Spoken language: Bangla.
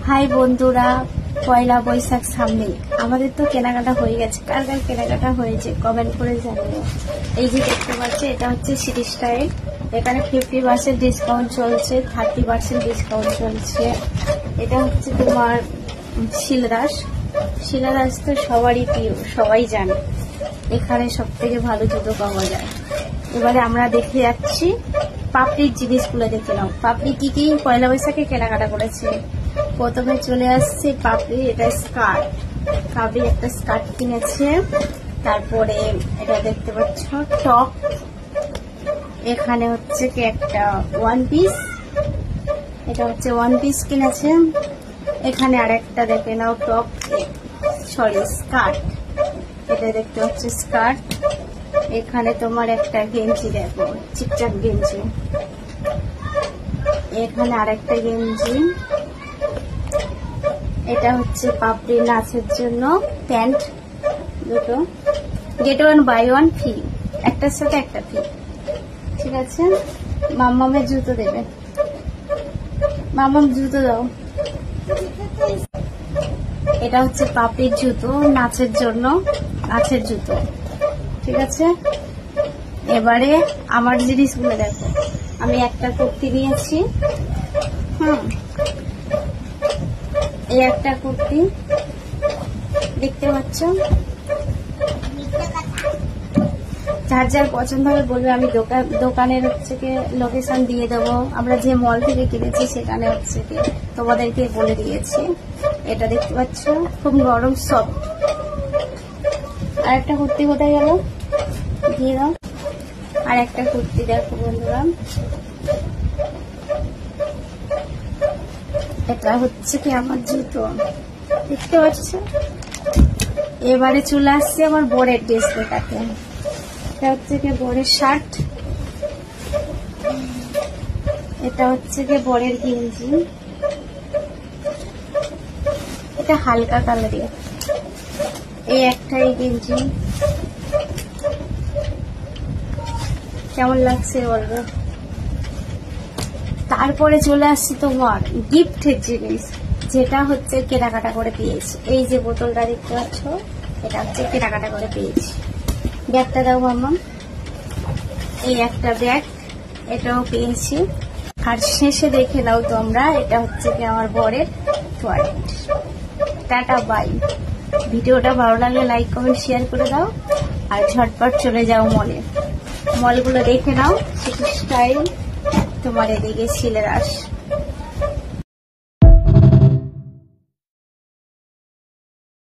হাই বন্ধুরা, পয়লা বৈশাখ সামনে আমাদের তো কেনাকাটা হয়ে গেছে। কার কার কেনাকাটা হয়েছে কমেন্ট করে জানিও। এই যে দেখতে পাচ্ছি এটা হচ্ছে সিটি স্টাইল। এখানে 50% ডিসকাউন্ট চলছে, 30% ডিসকাউন্ট চলছে। এটা হচ্ছে তোমার শিলাদাস। শিলাদাস তো সবারই প্রিয়, সবাই জানে এখানে সব থেকে ভালো জুতো পাওয়া যায়। এবারে আমরা দেখে যাচ্ছি পাপড়ির জিনিসগুলো। দেখে নাও পাপড়ি কি কি পয়লা বৈশাখে কেনাকাটা করেছে। প্রথমে চলে আসছে পাপড়ি, এটা স্কার্ট। পাপড়ি একটা স্কার্ট কিনেছে। তারপরে এটা দেখতে পাচ্ছ টপ। এখানে হচ্ছে কি একটা ওয়ান পিস, এটা হচ্ছে ওয়ান পিস কিনেছে। এখানে আরেকটা দেখে নাও টপ, সরি স্কার্ট, এটা দেখতে হচ্ছে স্কার্ট। এখানে তোমার একটা গেঞ্জি, দেখো চিকচাক গেঞ্জি। এখানে আরেকটা গেঞ্জি। এটা হচ্ছে পাপড়ি নাচের জন্য প্যান্ট দুটো, get one buy one free, একটার সাথে একটা ফ্রি। ঠিক আছে, মাম্মামের জুতো দেবে, মাম্মাম জুতো দাও। এটা হচ্ছে পাপড়ির জুতো নাচের জন্য, নাচের জুতো। ঠিক আছে, এবারে আমার জিনিসগুলো দেখো। আমি একটা কুর্তি নিয়েছি, এই একটা কুর্তি দেখতে পাচ্ছ। যার যার পছন্দ হবে বলবে, আমি দোকানের হচ্ছে কি লোকেশন দিয়ে দেবো। আমরা যে মল থেকে কিনেছি সেখানে হচ্ছে কি তোমাদেরকে বলে দিয়েছি। এটা দেখতে পাচ্ছ খুব নরম সফট। আর একটা কুর্তি কোথায় গেল, দিয়ে দাও। আর একটা কুর্তি দেখো বন্ধুরা, এটা হচ্ছে কি আমার জুতো, দেখতে পাচ্ছ। এবারে চলে আসছে আমার বরের ড্রেস দেখাতে। এটা হচ্ছে কি বরের শার্ট, এটা হচ্ছে কি বরের গেঞ্জি। এটা হালকা কালারের, এই একটাই গেঞ্জি। কেমন লাগছে বলবো। তারপরে চলে আসছে তোমার গিফটের জিনিস, যেটা হচ্ছে কেনাকাটা করে পেয়েছি। এই যে বোতলটা দেখতে পাচ্ছ, এটা হচ্ছে কেনাকাটা করে পেয়েছি। ব্যাগটা দাও মাম্মা। এই একটা ব্যাগ, এটাও পেয়েছি। আর শেষে দেখে নাও তোমরা, এটা হচ্ছে কি আমার বরের টয়লেট। Tata bye. ভিডিওটা ভালো লাগলে লাইক কমেন্ট শেয়ার করে দাও। আর ঝটপট চলে যাও মলে, মলগুলো দেখে নাও। সিটি স্টাইল, তোমার এদিকে শিলাদাস।